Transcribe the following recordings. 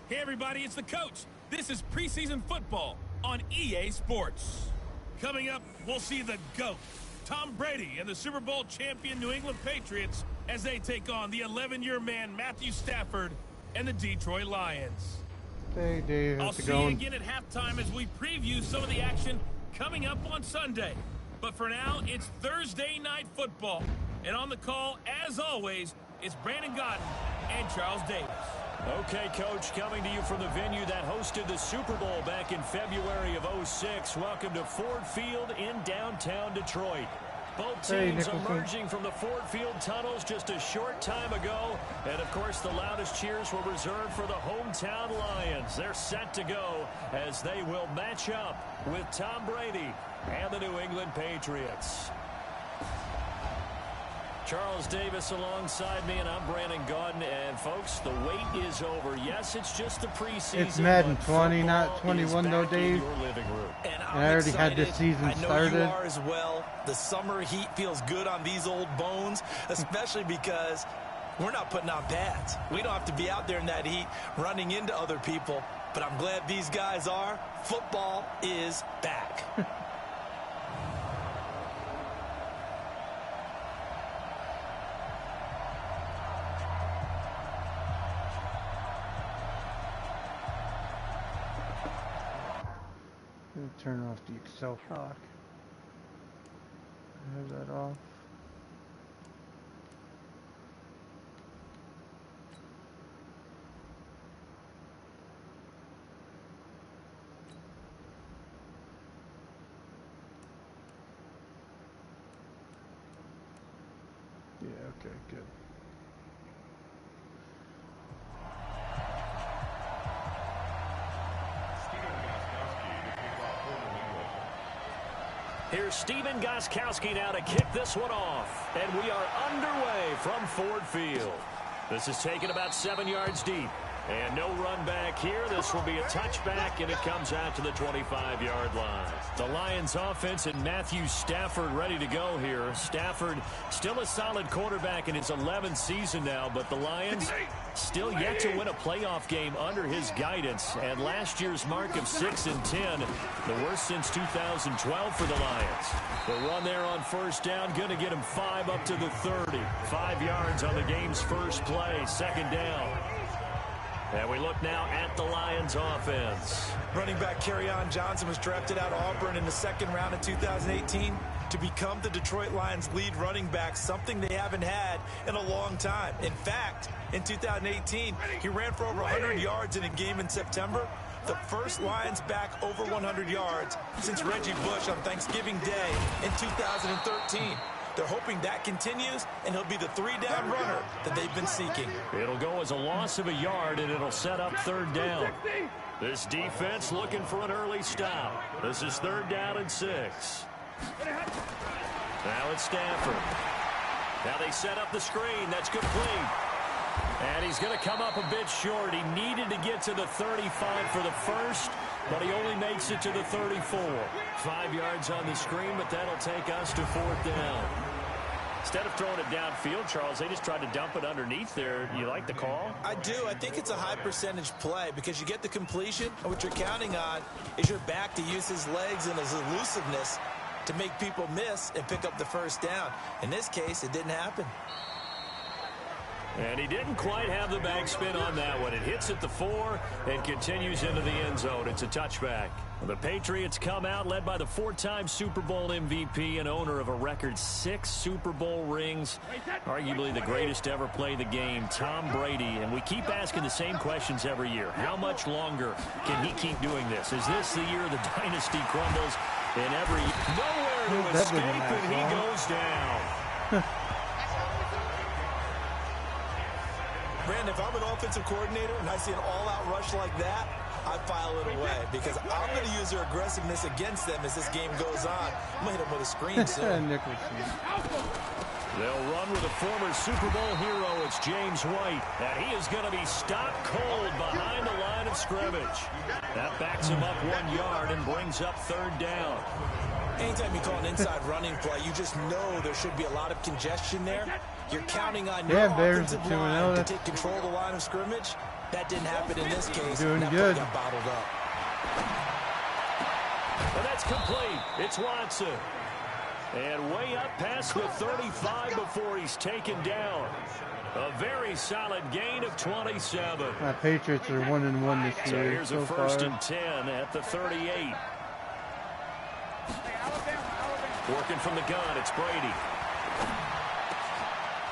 Hey everybody, it's the coach. This is preseason football on EA Sports. Coming up, we'll see the GOAT, Tom Brady, and the Super Bowl champion New England Patriots as they take on the 11-year man Matthew Stafford and the Detroit Lions. Hey Dave, I'll see you again at halftime as we preview some of the action coming up on Sunday. But for now, it's Thursday Night Football. And on the call, as always, it's Brandon Gaudin and Charles Davis. Okay, Coach, coming to you from the venue that hosted the Super Bowl back in February of '06. Welcome to Ford Field in downtown Detroit. Both teams emerging from the Ford Field tunnels just a short time ago. And, of course, the loudest cheers were reserved for the hometown Lions. They're set to go as they will match up with Tom Brady and the New England Patriots. Charles Davis alongside me, and I'm Brandon Gaudin. And, folks, the wait is over. Yes, it's just the preseason. It's Madden 20, not 21, though, Dave. And I already had this season started. I know you are as well. The summer heat feels good on these old bones, especially because we're not putting on pads. We don't have to be out there in that heat running into other people. But I'm glad these guys are. Football is back. Turn off the Excel clock. Have that off. Yeah, okay, good. Here's Stephen Gostkowski now to kick this one off. And we are underway from Ford Field. This is taken about 7 yards deep. And no run back here. This will be a touchback, and it comes out to the 25-yard line. The Lions offense and Matthew Stafford ready to go here. Stafford still a solid quarterback in his 11th season now, but the Lions still yet to win a playoff game under his guidance. And last year's mark of 6-10, the worst since 2012 for the Lions. The run there on first down, going to get him 5 up to the 30. 5 yards on the game's first play, second down. And we look now at the Lions offense. Running back Kerryon Johnson was drafted out of Auburn in the second round in 2018 to become the Detroit Lions lead running back, something they haven't had in a long time. In fact, in 2018, he ran for over 100 yards in a game in September. The first Lions back over 100 yards since Reggie Bush on Thanksgiving Day in 2013. They're hoping that continues, and he'll be the 3-down runner that they've been seeking. It'll go as a loss of a yard, and it'll set up third down. This defense looking for an early stop. This is 3rd down and 6. Now it's Stafford. Now they set up the screen. That's complete. And he's going to come up a bit short. He needed to get to the 35 for the first, but he only makes it to the 34. 5 yards on the screen, but that'll take us to 4th down. Instead of throwing it downfield, Charles, they just tried to dump it underneath there. You like the call? I do. I think it's a high percentage play because you get the completion, and what you're counting on is your back to use his legs and his elusiveness to make people miss and pick up the first down. In this case, it didn't happen. And he didn't quite have the backspin on that one. It hits at the 4 and continues into the end zone. It's a touchback. The Patriots come out led by the 4-time Super Bowl MVP and owner of a record 6 Super Bowl rings. Arguably the greatest to ever play the game, Tom Brady. And we keep asking the same questions every year. How much longer can he keep doing this? Is this the year the dynasty crumbles? In every nowhere to escape, and he goes down. Brandon, if I'm an offensive coordinator and I see an all-out rush like that, I file it away because I'm going to use their aggressiveness against them as this game goes on. I'm going to hit them with a screen soon. They'll run with a former Super Bowl hero. It's James White. And he is going to be stopped cold behind the line of scrimmage. That backs him up 1 yard and brings up 3rd down. Anytime you call an inside running play, you just know there should be a lot of congestion there. You're counting on your offensive line to take control of the line of scrimmage. That didn't happen in this case. Doing that good. got bottled up. And that's complete. It's Watson. And way up past the 35 before he's taken down. A very solid gain of 27. Patriots are 1-1 this So year here's so a first far. and 10 at the 38. Working from the gun, it's Brady.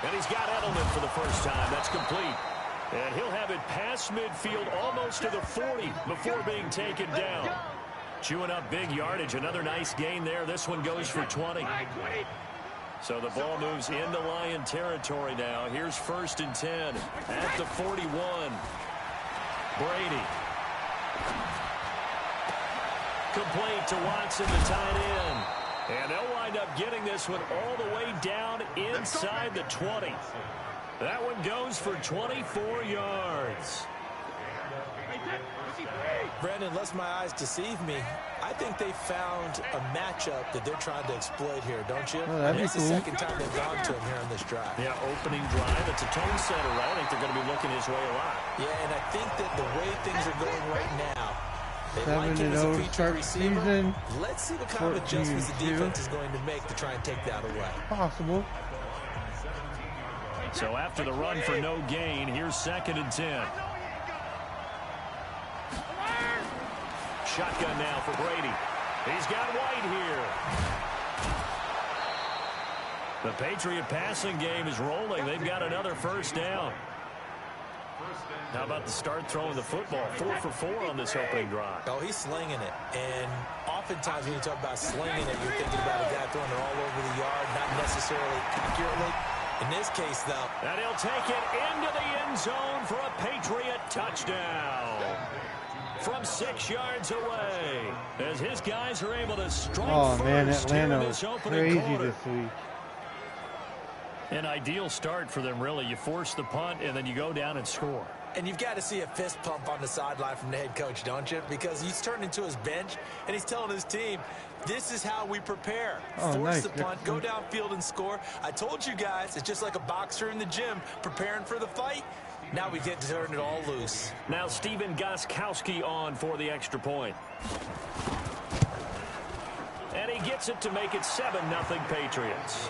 And he's got Edelman for the first time. That's complete. And he'll have it past midfield almost to the 40 before being taken down. Chewing up big yardage. Another nice gain there. This one goes for 20. So the ball moves into Lion territory now. Here's first and 10 at the 41. Brady. Complete to Watson, the tight end. And they'll wind up getting this one all the way down inside the 20. That one goes for 24 yards. Brandon, unless my eyes deceive me, I think they found a matchup that they're trying to exploit here, don't you? Oh, that'd be it's cool. the second time they've gone to him here on this drive. Yeah, opening drive. It's a tone setter, right? I think they're going to be looking his way a lot. Yeah, and I think that the way things are going right now, they like him 7-0 as a featured start receiver. season. Let's see what kind of adjustments the 14-2. defense is going to make to try and take that away. Possible. So after the run for no gain, here's second and 10. Shotgun now for Brady. He's got White here. The Patriot passing game is rolling. They've got another first down. How about the start throwing the football? 4 for 4 on this opening drive. Oh, he's slinging it. And oftentimes when you talk about slinging it, you're thinking about a guy throwing it all over the yard, not necessarily accurately. In this case, though. And he'll take it into the end zone for a Patriot touchdown. From 6 yards away, as his guys are able to strike Oh man, first here in Atlanta this was opening crazy quarter. this week. An ideal start for them, really. You force the punt, and then you go down and score. And you've got to see a fist pump on the sideline from the head coach, don't you? Because he's turned into his bench, and he's telling his team, this is how we prepare. Oh, Force nice. the punt, go downfield and score. I told you guys, it's just like a boxer in the gym preparing for the fight. Now we get to turn it all loose. Now Stephen Gostkowski on for the extra point. And he gets it to make it 7-0 Patriots.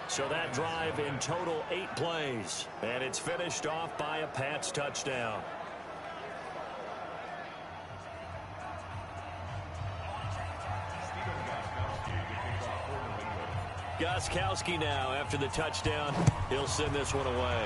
So that drive in total 8 plays. And it's finished off by a Pats touchdown. Gostkowski now after the touchdown. He'll send this one away.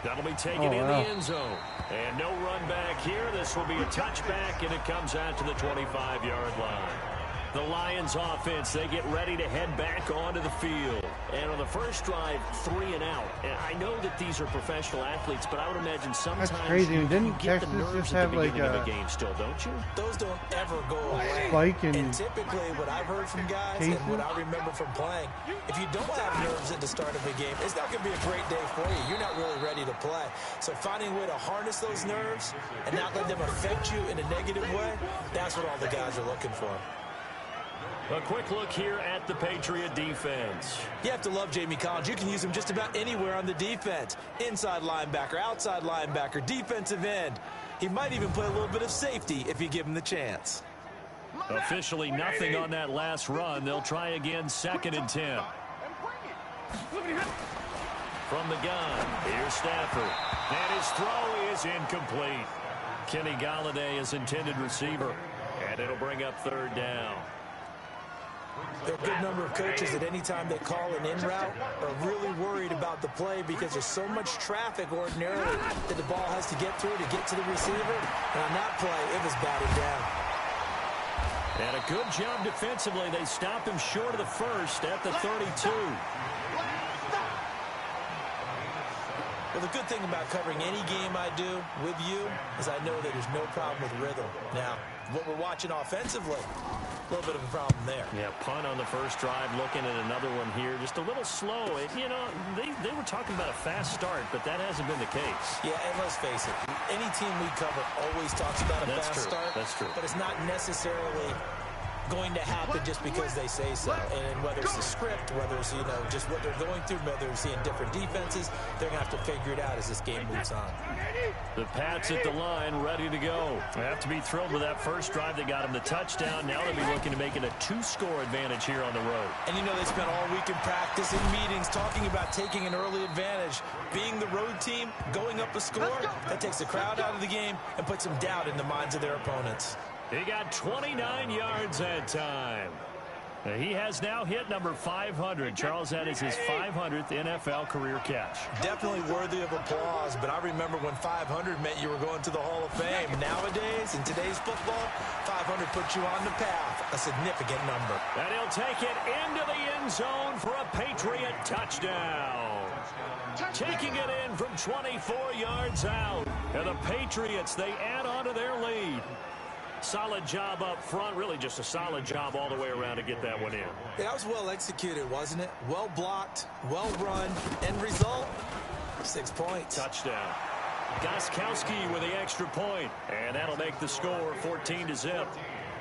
That'll be taken in the end zone. And no run back here. This will be a touchback, and it comes out to the 25-yard line. The Lions offense, they get ready to head back onto the field. And on the first drive, 3 and out. And I know that these are professional athletes, but I would imagine sometimes That's crazy. And didn't you get the Texas nerves just at the have like beginning of a a game still, don't you? Those don't ever go away. spike in And typically what I've heard from guys and what I remember from playing, if you don't have nerves at the start of a game, it's not going to be a great day for you. You're not really ready to play. So finding a way to harness those nerves and not let them affect you in a negative way, that's what all the guys are looking for. A quick look here at the Patriot defense. You have to love Jamie Collins. You can use him just about anywhere on the defense. Inside linebacker, outside linebacker, defensive end. He might even play a little bit of safety if you give him the chance. Officially nothing on that last run. They'll try again, 2nd and 10. From the gun, here's Stafford. And his throw is incomplete. Kenny Golladay is intended receiver. And it'll bring up 3rd down. There are a good number of coaches that any time they call an in route are really worried about the play because there's so much traffic ordinarily that the ball has to get through to get to the receiver. And on that play, it was batted down. And a good job defensively. They stop him short of the first at the 32. Well, the good thing about covering any game I do with you is I know that there's no problem with rhythm. Now, what we're watching offensively, a little bit of a problem there. Yeah, punt on the first drive, looking at another one here. Just a little slow. You know, they were talking about a fast start, but that hasn't been the case. Yeah, and let's face it, any team we cover always talks about a fast start. That's true. But it's not necessarily going to happen just because they say so. And whether it's the script, whether it's, just what they're going through, whether they're seeing different defenses, they're going to have to figure it out as this game moves on. The Pats at the line, ready to go. They have to be thrilled with that first drive that got them the touchdown. Now they'll be looking to make it a 2-score advantage here on the road. And they spent all week in practice, in meetings, talking about taking an early advantage. Being the road team, going up a score, that takes the crowd out of the game and puts some doubt in the minds of their opponents. He got 29 yards that time. He has now hit number 500. Charles, that is his 500th NFL career catch. Definitely worthy of applause, but I remember when 500 meant you were going to the Hall of Fame. Nowadays, in today's football, 500 puts you on the path, a significant number. And he'll take it into the end zone for a Patriot touchdown. Taking it in from 24 yards out. And the Patriots, they add on to their lead. Solid job up front, really just a solid job all the way around to get that one in. Yeah, that was well executed, wasn't it? Well blocked, well run, end result, 6 points. Touchdown. Gostkowski with the extra point, and that'll make the score 14-0.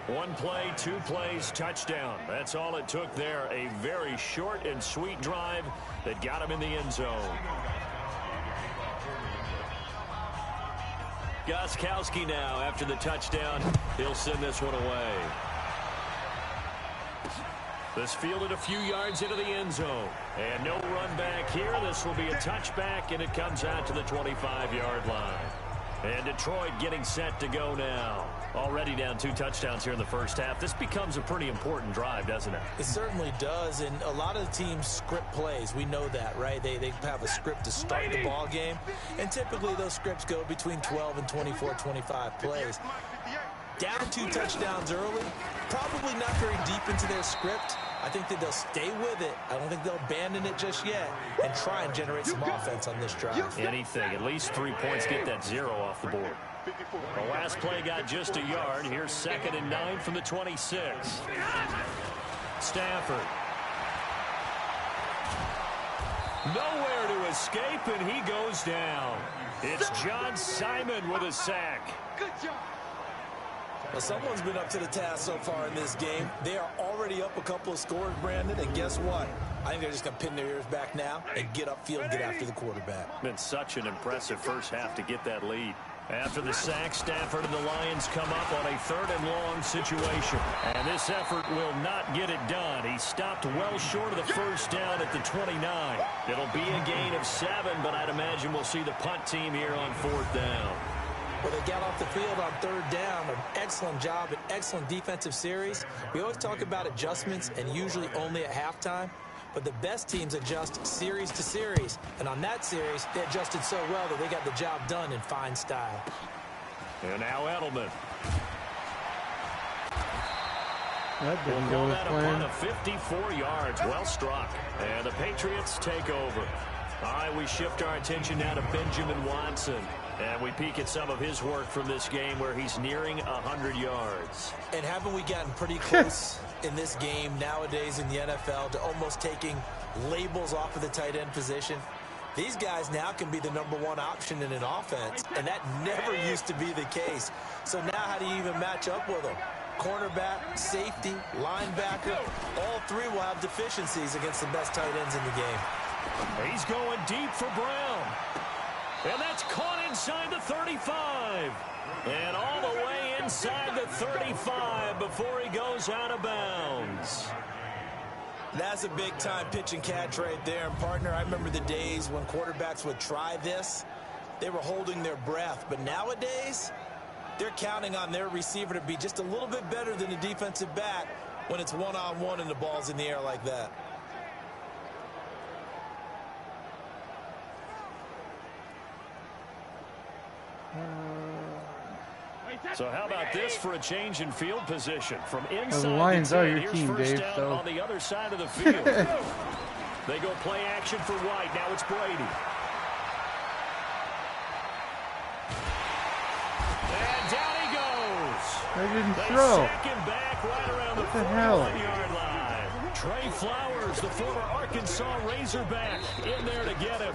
1 play, 2 plays, touchdown. That's all it took there. A very short and sweet drive that got him in the end zone. Gostkowski now, after the touchdown, he'll send this one away. This fielded a few yards into the end zone. And no run back here. This will be a touchback, and it comes out to the 25-yard line. And Detroit getting set to go now. Already down 2 touchdowns here in the first half. This becomes a pretty important drive, doesn't it? It certainly does, and a lot of the teams script plays. We know that, right? They have a script to start the ball game, and typically those scripts go between 12 and 24, 25 plays. Down 2 touchdowns early, probably not very deep into their script. I think that they'll stay with it. I don't think they'll abandon it just yet and try and generate some offense on this drive. Anything. At least 3 points. Get that 0 off the board. The last play got just a yard. Here's 2nd and 9 from the 26. Stafford. Nowhere to escape, and he goes down. It's John Simon with a sack. Good job. Well, someone's been up to the task so far in this game. They are already up a couple of scores, Brandon, and guess what? I think they're just going to pin their ears back now and get upfield, get after the quarterback. Been such an impressive first half to get that lead. After the sack, Stafford and the Lions come up on a 3rd and long situation. And this effort will not get it done. He stopped well short of the first down at the 29. It'll be a gain of 7, but I'd imagine we'll see the punt team here on 4th down. Well, they got off the field on 3rd down. An excellent job, an excellent defensive series. We always talk about adjustments and usually only at halftime. But the best teams adjust series to series. And on that series, they adjusted so well that they got the job done in fine style. And now Edelman. That didn't We'll go call as that a planned. punt of 54 yards. Well struck. And the Patriots take over. All right, we shift our attention now to Benjamin Watson. And we peek at some of his work from this game where he's nearing 100 yards. And haven't we gotten pretty close in this game nowadays in the NFL to almost taking labels off of the tight end position? These guys now can be the #1 option in an offense, and that never used to be the case. So now how do you even match up with them? Cornerback, safety, linebacker, all 3 will have deficiencies against the best tight ends in the game. He's going deep for Brown. And that's caught inside the 35. And all the way inside the 35 before he goes out of bounds. That's a big-time pitch and catch right there. And, partner, I remember the days when quarterbacks would try this. They were holding their breath. But nowadays, they're counting on their receiver to be just a little bit better than the defensive back when it's one-on-one and the ball's in the air like that. So how about this for a change in field position from inside Well, the Lions the 10. are your Here's team, first Dave, down so. on the other side of the field. They go play action for White. Now it's Brady. And down he goes. I didn't They throw. sack him back right around the What the hell? 41-yard line. Trey Flowers, the former Arkansas Razorback, in there to get him.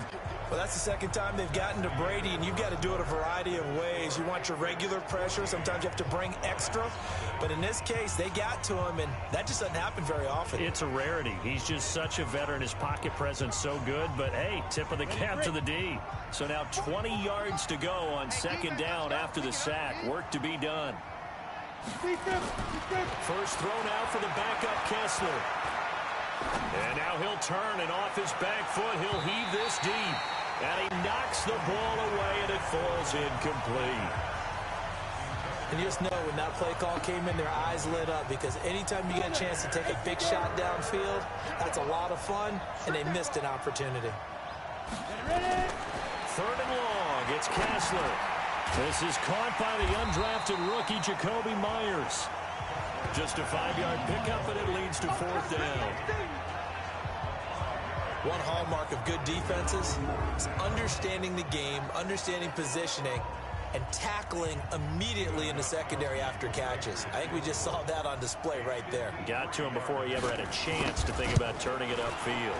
Well, that's the second time they've gotten to Brady, and you've got to do it a variety of ways. You want your regular pressure. Sometimes you have to bring extra. But in this case, they got to him, and that just doesn't happen very often. It's a rarity. He's just such a veteran. His pocket presence so good. But, hey, tip of the cap to the D. So now 20 yards to go on second down after the sack. Work to be done. First throw now for the backup Kessler. And now he'll turn, and off his back foot, he'll heave this deep. And he knocks the ball away, and it falls incomplete. And you just know when that play call came in, their eyes lit up, because anytime you get a chance to take a big shot downfield, that's a lot of fun, and they missed an opportunity. Third and long, it's Kessler. This is caught by the undrafted rookie, Jacoby Myers. Just a 5-yard pickup, and it leads to fourth down. One hallmark of good defenses is understanding the game, understanding positioning, and tackling immediately in the secondary after catches. I think we just saw that on display right there. Got to him before he ever had a chance to think about turning it upfield.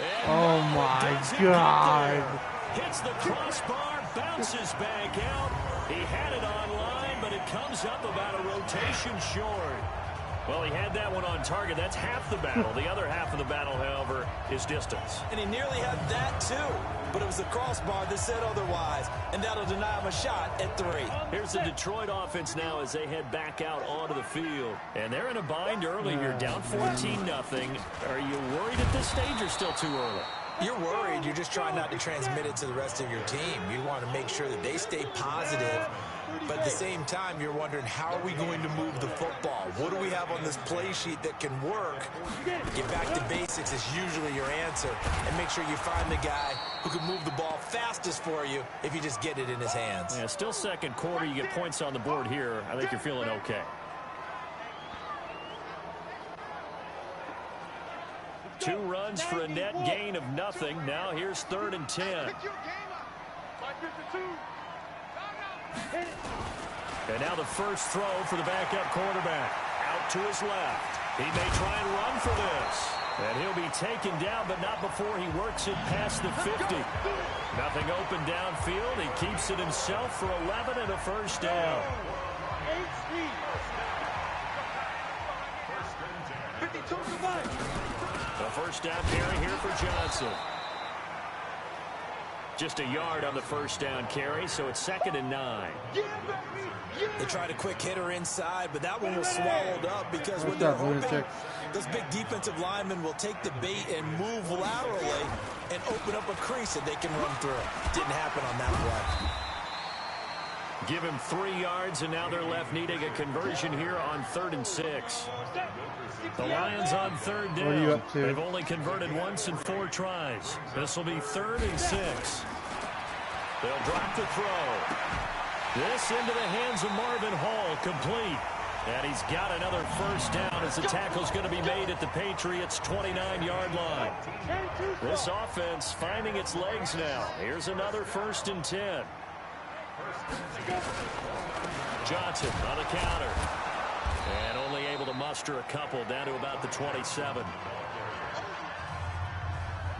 And oh my God. Hits the crossbar, bounces back out. He had it online, but it comes up about a rotation short. Well, he had that one on target. That's half the battle. The other half of the battle, however, is distance. And he nearly had that, too. But it was the crossbar that said otherwise, and that'll deny him a shot at 3. Here's the Detroit offense now as they head back out onto the field. And they're in a bind early here, down 14-0. Are you worried at this stage or still too early? You're worried. You're just trying not to transmit it to the rest of your team. You want to make sure that they stay positive. But at the same time, you're wondering, how are we going to move the football? What do we have on this play sheet that can work? Get back to basics is usually your answer. And make sure you find the guy who can move the ball fastest for you if you just get it in his hands. Yeah, still second quarter. You get points on the board here. I think you're feeling okay. Two runs for a net gain of nothing. Now here's 3rd and 10. And now the first throw for the backup quarterback. Out to his left. He may try and run for this. And he'll be taken down, but not before he works it past the 50. Nothing open downfield. He keeps it himself for 11 and a first down. The first down carry here for Johnson. Just a yard on the first down carry, so it's 2nd and 9. They tried a quick hitter inside, but that one was swallowed up because when they're hoping, those big defensive linemen will take the bait and move laterally and open up a crease that they can run through. Didn't happen on that play. Give him 3 yards, and now they're left needing a conversion here on 3rd and 6. The Lions on 3rd down. What are you up to? They've only converted once in 4 tries. This will be 3rd and 6. They'll drop the throw. This into the hands of Marvin Hall, complete. And he's got another first down as the tackle's going to be made at the Patriots' 29-yard line. This offense finding its legs now. Here's another 1st and 10. Johnson on the counter. And only able to muster a couple down to about the 27.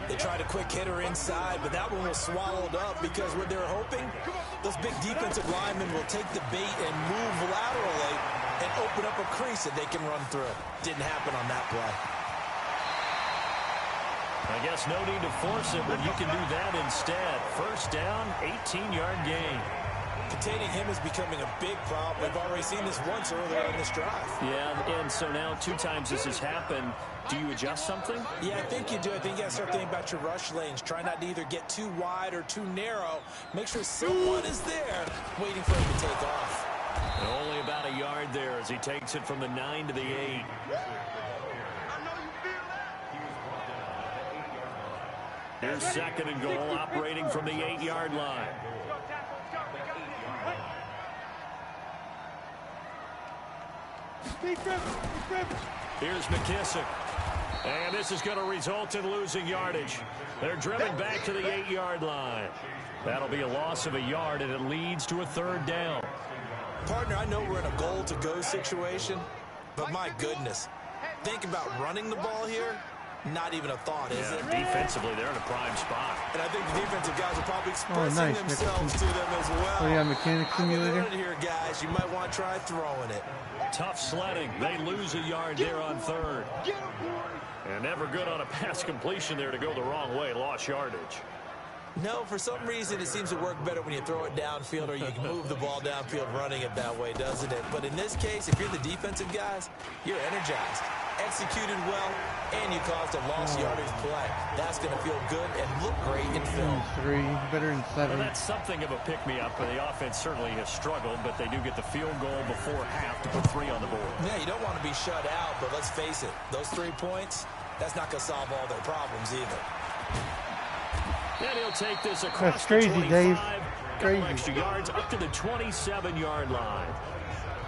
They tried a quick hitter inside, but that one was swallowed up because what they're hoping, those big defensive linemen will take the bait and move laterally and open up a crease that they can run through. Didn't happen on that play. I guess no need to force it when you can do that instead. First down, 18-yard gain. Containing him is becoming a big problem. We've already seen this once earlier in this drive. Yeah, and so now 2 times this has happened. Do you adjust something? Yeah, I think you do. I think you got to start thinking about your rush lanes. Try not to either get too wide or too narrow. Make sure someone is there waiting for him to take off. And only about a yard there as he takes it from the 9 to the 8. Here's 2nd and goal, operating from the 8-yard line. Here's McKissick. And this is going to result in losing yardage. They're driven back to the 8-yard line. That'll be a loss of a yard, and it leads to a 3rd down. Partner, I know we're in a goal-to-go situation, but my goodness, think about running the ball here. Not even a thought, is it? Defensively, they're in a prime spot. And I think the defensive guys are probably expressing themselves to them as well. Oh, yeah, mechanic simulator. Here, guys, you might want to try throwing it. Tough sledding. They lose a yard there on third. And never good on a pass completion there to go the wrong way. Lost yardage. No, for some reason, it seems to work better when you throw it downfield or you can move the ball downfield running it that way, doesn't it? But in this case, if you're the defensive guys, you're energized, executed well, and you caused a lost yardage play. That's going to feel good and look great in film. 3, better than 7. Well, that's something of a pick-me-up, and the offense certainly has struggled, but they do get the field goal before half to put 3 on the board. Yeah, you don't want to be shut out, but let's face it, those 3 points, that's not going to solve all their problems either. And he'll take this across That's crazy, the 25, Dave. Couple extra yards up to the 27-yard line.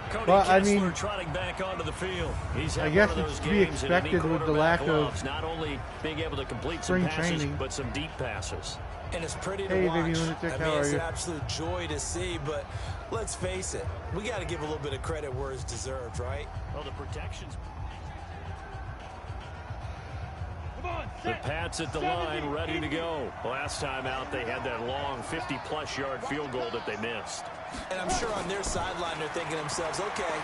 Cody Well, I Kessler mean, trotting back onto the field. He's had I guess one of it's those to be games expected with the lack of not only being able to complete some spring passes, training. but some deep passes. And it's pretty to Hey, watch. baby lunatic, I mean, how are it's you? an absolute joy to see, but let's face it, we got to give a little bit of credit where it's deserved, right? Well, the protections. The Pats at the line, ready to go. Last time out, they had that long 50-plus yard field goal that they missed. And I'm sure on their sideline, they're thinking to themselves, okay,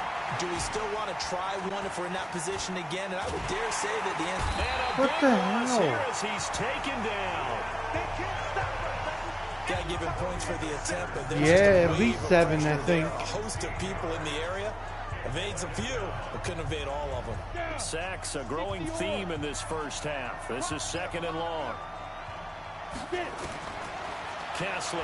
do we still want to try one if we're in that position again? And I would dare say that the answer... And What the hell? here as he's taken down. Got to give him points for the attempt, but there's Yeah, just a at least wave of 7, pressure I think. there. A host of people in the area. Evades a few, but couldn't evade all of them. Sacks, a growing theme in this first half. This is 2nd and long. Kessler.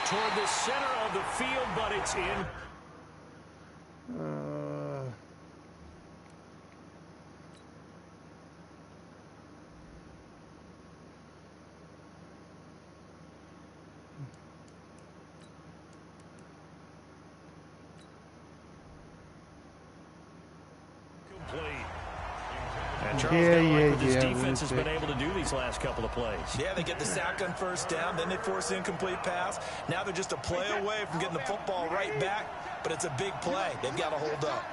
Toward the center of the field, but it's in. And Charles this defense has been able to do these last couple of plays. Yeah, they get the sack on first down, then they force an incomplete pass. Now they're just a play away from getting the football right back, but it's a big play. They've got to hold up.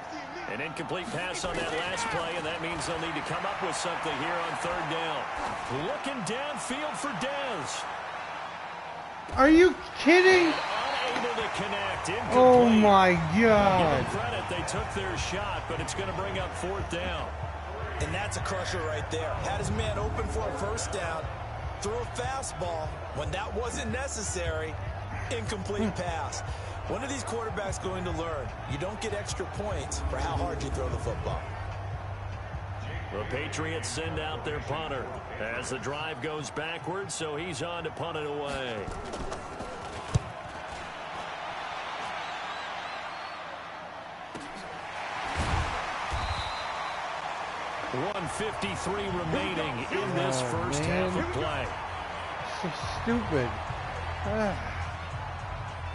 An incomplete pass on that last play, and that means they'll need to come up with something here on 3rd down. Looking downfield for Dez. Are you kidding? Unable to connect. Incomplete. Oh my Give God. them credit, they took their shot, but it's going to bring up 4th down. And that's a crusher right there. Had his man open for a first down, threw a fastball when that wasn't necessary, incomplete pass. When are these quarterbacks going to learn? You don't get extra points for how hard you throw the football. The Patriots send out their punter as the drive goes backwards, so he's on to punt it away. 1:53 remaining in this first half of play. So stupid.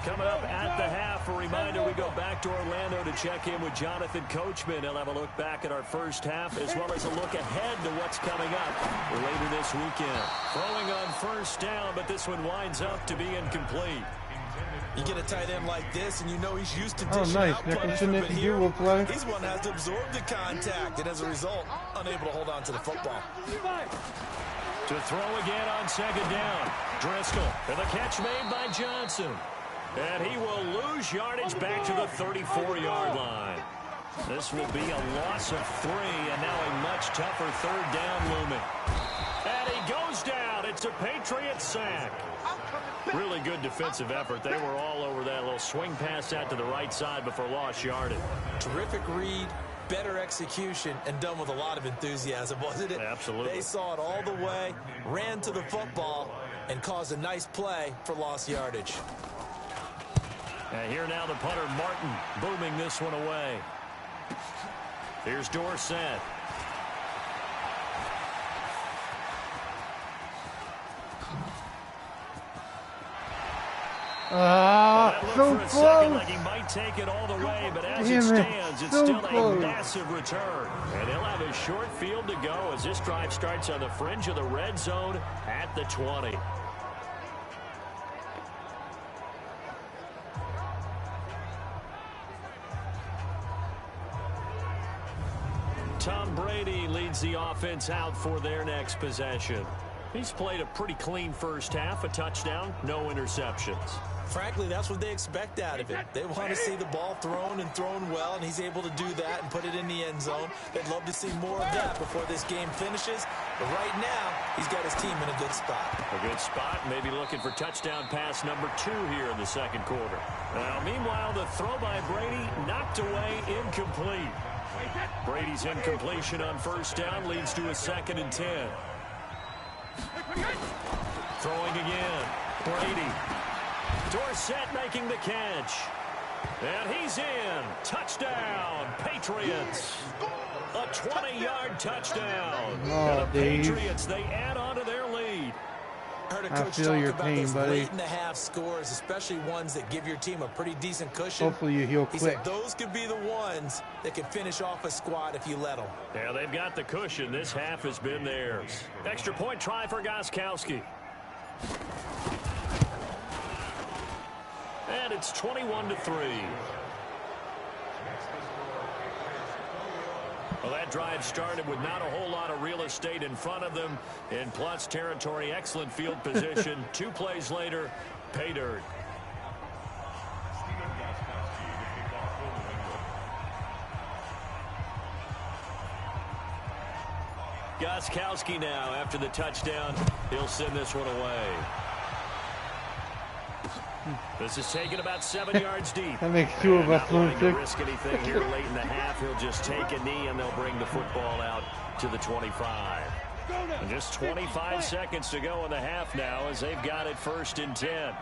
Coming up at the half, a reminder we go back to Orlando to check in with Jonathan Coachman. He'll have a look back at our first half as well as a look ahead to what's coming up later this weekend. Throwing on first down, but this one winds up to be incomplete. You get a tight end like this, and you know he's used to Oh, dishing nice. out Nicholson, punishment, if but you here, will play. he's one that has to absorb the contact, and as a result, unable to hold on to the football. To throw again on 2nd down. Driscoll, and the catch made by Johnson. And he will lose yardage back to the 34-yard line. This will be a loss of 3, and now a much tougher 3rd down looming. And he goes down. It's a Patriots sack. Really good defensive effort. They were all over that little swing pass out to the right side before lost yardage. Terrific read, better execution, and done with a lot of enthusiasm, wasn't it? Absolutely. They saw it all the way, ran to the football, and caused a nice play for lost yardage. And here now the punter, Martin, booming this one away. Here's Dorsett. So for a second close. like he might take it all the way, but as Damn it it, stands, it's so still close. a massive return. And they'll have a short field to go as this drive starts on the fringe of the red zone at the 20. Tom Brady leads the offense out for their next possession. He's played a pretty clean first half, a touchdown, no interceptions. Frankly, that's what they expect out of him. They want to see the ball thrown and thrown well, and he's able to do that and put it in the end zone. They'd love to see more of that before this game finishes. But right now, he's got his team in a good spot. A good spot, maybe looking for touchdown pass number 2 here in the second quarter. Now, meanwhile, the throw by Brady knocked away, incomplete. Brady's incompletion on first down leads to a 2nd and 10. Throwing again. Brady. Dorsett making the catch. And he's in. Touchdown, Patriots. A 20-yard touchdown. Oh, and the Dave. Patriots, they add on to their lead. I heard a I coach feel talk your about pain, those buddy. late-in-the-half scores, especially ones that give your team a pretty decent cushion. Hopefully you heal He quick. said those could be the ones that can finish off a squad if you let them. Yeah, they've got the cushion. This half has been theirs. Extra point try for Gostkowski. And it's 21-3. Well, that drive started with not a whole lot of real estate in front of them. In plus territory, excellent field position. 2 plays later, pay dirt. Gostkowski now after the touchdown. He'll send this one away. This is taken about 7 yards deep. That makes 2 of us Not wanting to lunatic. risk anything here late in the half. He'll just take a knee, and they'll bring the football out to the 25. And just 25 seconds to go in the half now as they've got it 1st and 10.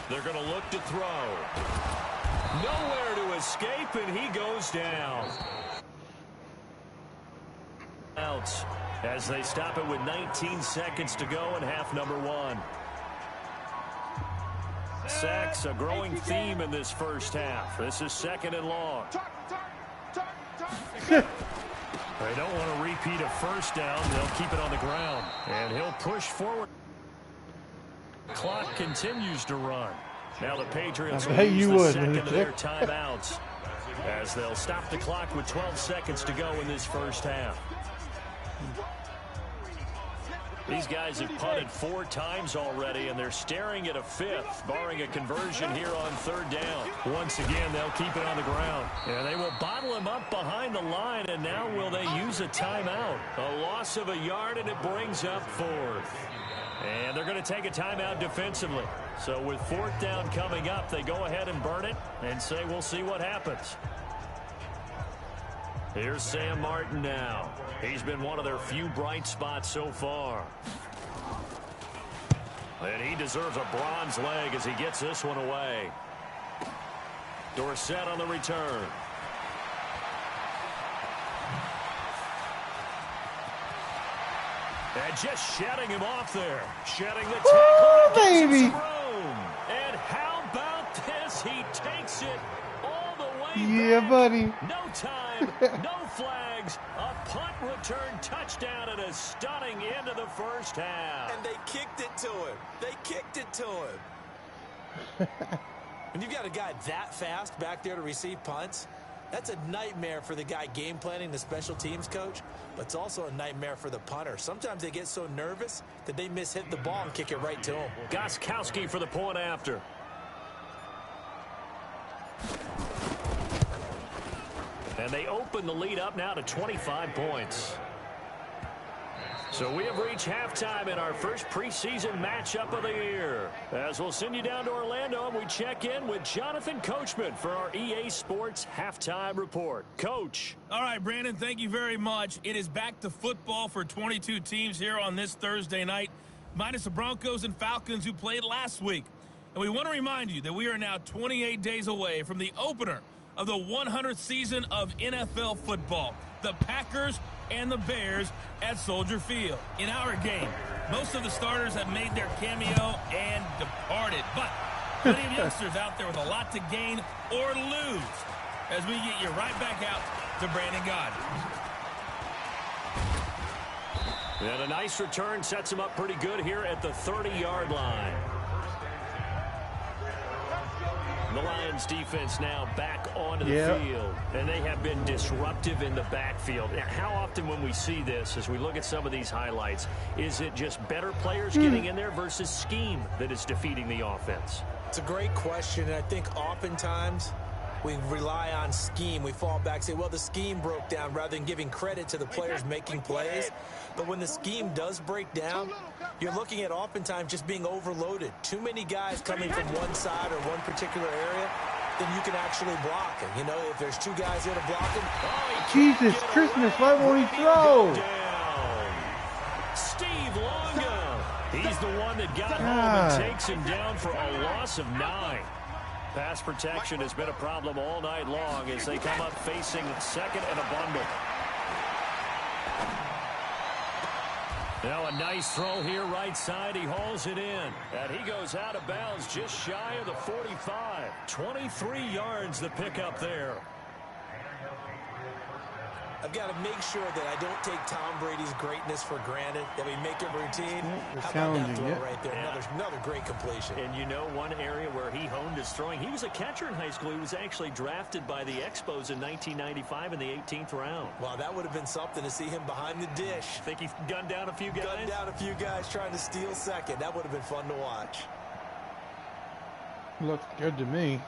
They're going to look to throw. Nowhere to escape, and he goes down. Out as they stop it with 19 seconds to go in half number 1. Sacks, a growing theme in this first half. This is 2nd and long. They don't want to repeat a first down. They'll keep it on the ground. And he'll push forward. Clock continues to run. Now the Patriots will use the second of their timeouts as they'll stop the clock with 12 seconds to go in this first half. These guys have punted 4 times already, and they're staring at a 5th, barring a conversion here on 3rd down. Once again, they'll keep it on the ground. And they will bottle him up behind the line, and now will they use a timeout? A loss of a yard, and it brings up 4th. And they're going to take a timeout defensively. So with 4th down coming up, they go ahead and burn it and say we'll see what happens. Here's Sam Martin now. He's been one of their few bright spots so far. And he deserves a bronze leg as he gets this one away. Dorsett on the return. And just shedding him off there. Shedding the tackle. Baby. And how about this? He takes it all the way Yeah, back. buddy. No time, no flags. A punt return touchdown and a stunning end of the first half. And they kicked it to him. They kicked it to him. When you've got a guy that fast back there to receive punts, that's a nightmare for the guy game planning, the special teams coach, but it's also a nightmare for the punter. Sometimes they get so nervous that they miss-hit the ball and kick it right to him. Gostkowski for the point after. And they open the lead up now to 25 points. So we have reached halftime in our first preseason matchup of the year. As we'll send you down to Orlando, and we check in with Jonathan Coachman for our EA Sports Halftime Report. Coach. All right, Brandon, thank you very much. It is back to football for 22 teams here on this Thursday night, minus the Broncos and Falcons who played last week. And we want to remind you that we are now 28 days away from the opener of the 100th season of NFL football. The Packers and the Bears at Soldier Field. In our game, most of the starters have made their cameo and departed, but plenty of youngsters out there with a lot to gain or lose as we get you right back out to Brandon Gaudin. And a nice return sets him up pretty good here at the 30-yard line. The Lions defense now back onto the field, and they have been disruptive in the backfield. Now, how often when we see this, as we look at some of these highlights, is it just better players getting in there versus scheme that is defeating the offense? It's a great question, and I think oftentimes we rely on scheme. We fall back and say, well, the scheme broke down rather than giving credit to the players making plays. But when the scheme does break down, you're looking at oftentimes just being overloaded. Too many guys coming from one side or one particular area, then you can actually block him. You know, if there's two guys there to block him. Jesus Christmas, why won't he throw? Steve Longa. He's the one that got home and takes him down for a loss of 9. Pass protection has been a problem all night long as they come up facing second and a bundle. Now a nice throw here right side. He hauls it in. And he goes out of bounds just shy of the 45. 23 yards the pickup there. I've got to make sure that I don't take Tom Brady's greatness for granted, that we make it routine. How about that throw right there? Another great completion. And you know one area where he honed his throwing, he was a catcher in high school. He was actually drafted by the Expos in 1995 in the 18th round. Wow, that would have been something to see him behind the dish. Think he gunned down a few guys? Gunned down a few guys trying to steal second. That would have been fun to watch. Looks good to me.